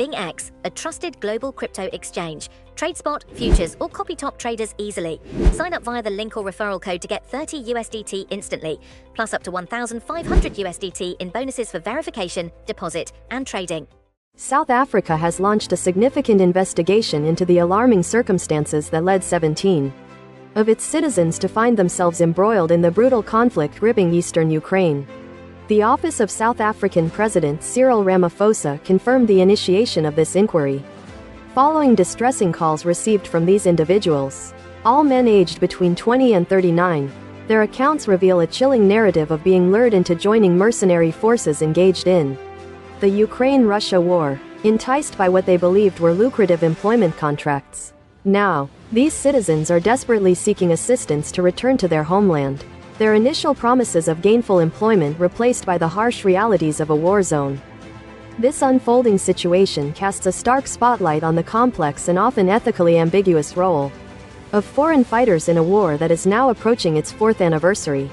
BingX, a trusted global crypto exchange. Trade spot, futures, or copy top traders easily. Sign up via the link or referral code to get 30 USDT instantly, plus up to 1,500 USDT in bonuses for verification, deposit, and trading. South Africa has launched a significant investigation into the alarming circumstances that led 17 of its citizens to find themselves embroiled in the brutal conflict gripping eastern Ukraine. The Office of South African President Cyril Ramaphosa confirmed the initiation of this inquiry, following distressing calls received from these individuals, all men aged between 20 and 39. Their accounts reveal a chilling narrative of being lured into joining mercenary forces engaged in the Ukraine-Russia war, enticed by what they believed were lucrative employment contracts. Now, these citizens are desperately seeking assistance to return to their homeland, their initial promises of gainful employment replaced by the harsh realities of a war zone. This unfolding situation casts a stark spotlight on the complex and often ethically ambiguous role of foreign fighters in a war that is now approaching its 4th anniversary,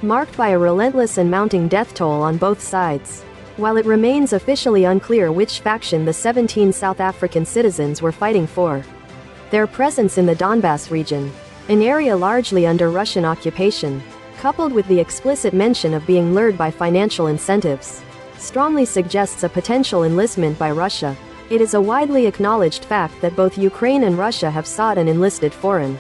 marked by a relentless and mounting death toll on both sides. While it remains officially unclear which faction the 17 South African citizens were fighting for, their presence in the Donbas region, an area largely under Russian occupation, coupled with the explicit mention of being lured by financial incentives, strongly suggests a potential enlistment by Russia. It is a widely acknowledged fact that both Ukraine and Russia have sought and enlisted foreign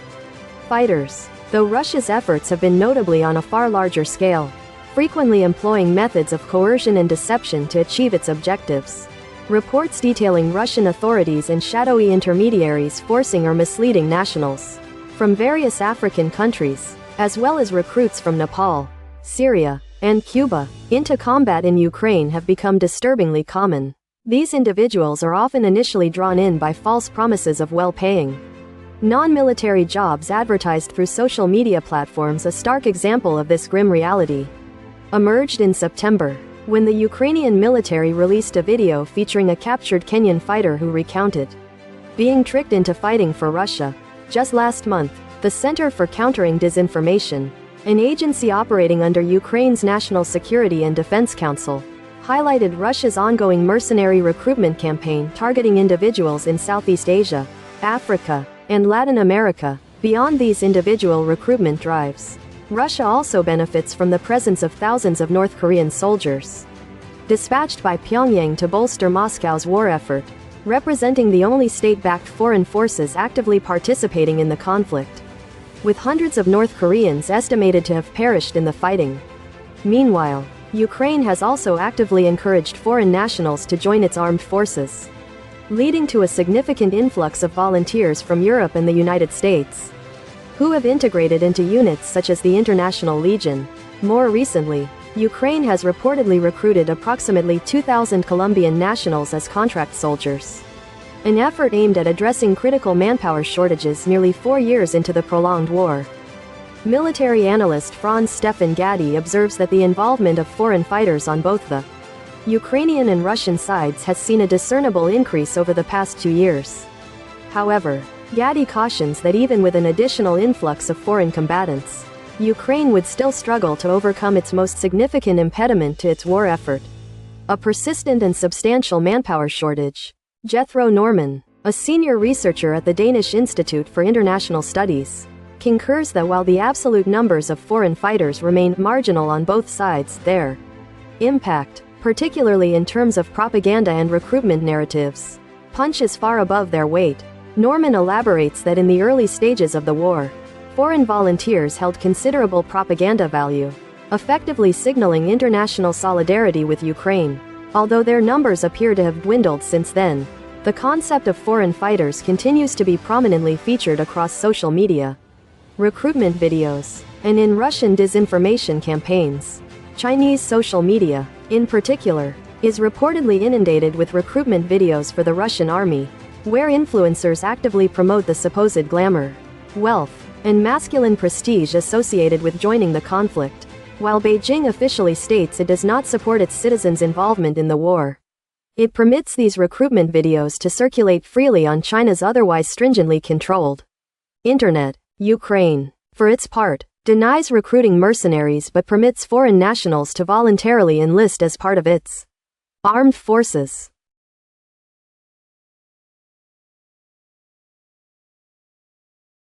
fighters, though Russia's efforts have been notably on a far larger scale, frequently employing methods of coercion and deception to achieve its objectives. Reports detailing Russian authorities and shadowy intermediaries forcing or misleading nationals from various African countries, as well as recruits from Nepal, Syria, and Cuba, into combat in Ukraine have become disturbingly common. These individuals are often initially drawn in by false promises of well-paying non-military jobs advertised through social media platforms. A stark example of this grim reality emerged in September, when the Ukrainian military released a video featuring a captured Kenyan fighter who recounted being tricked into fighting for Russia. Just last month, the Center for Countering Disinformation, an agency operating under Ukraine's National Security and Defense Council, highlighted Russia's ongoing mercenary recruitment campaign targeting individuals in Southeast Asia, Africa, and Latin America. Beyond these individual recruitment drives, Russia also benefits from the presence of thousands of North Korean soldiers dispatched by Pyongyang to bolster Moscow's war effort, representing the only state-backed foreign forces actively participating in the conflict, with hundreds of North Koreans estimated to have perished in the fighting. Meanwhile, Ukraine has also actively encouraged foreign nationals to join its armed forces, leading to a significant influx of volunteers from Europe and the United States, who have integrated into units such as the International Legion. More recently, Ukraine has reportedly recruited approximately 2,000 Colombian nationals as contract soldiers, an effort aimed at addressing critical manpower shortages nearly 4 years into the prolonged war. Military analyst Franz Stefan Gatti observes that the involvement of foreign fighters on both the Ukrainian and Russian sides has seen a discernible increase over the past 2 years. However, Gatti cautions that even with an additional influx of foreign combatants, Ukraine would still struggle to overcome its most significant impediment to its war effort: a persistent and substantial manpower shortage. Jethro Norman, a senior researcher at the Danish Institute for International Studies, concurs that while the absolute numbers of foreign fighters remain marginal on both sides, their impact, particularly in terms of propaganda and recruitment narratives, punches far above their weight. Norman elaborates that in the early stages of the war, foreign volunteers held considerable propaganda value, effectively signaling international solidarity with Ukraine. Although their numbers appear to have dwindled since then, the concept of foreign fighters continues to be prominently featured across social media, recruitment videos, and in Russian disinformation campaigns. Chinese social media, in particular, is reportedly inundated with recruitment videos for the Russian army, where influencers actively promote the supposed glamour, wealth, and masculine prestige associated with joining the conflict. While Beijing officially states it does not support its citizens' involvement in the war, it permits these recruitment videos to circulate freely on China's otherwise stringently controlled internet. Ukraine, for its part, denies recruiting mercenaries but permits foreign nationals to voluntarily enlist as part of its armed forces.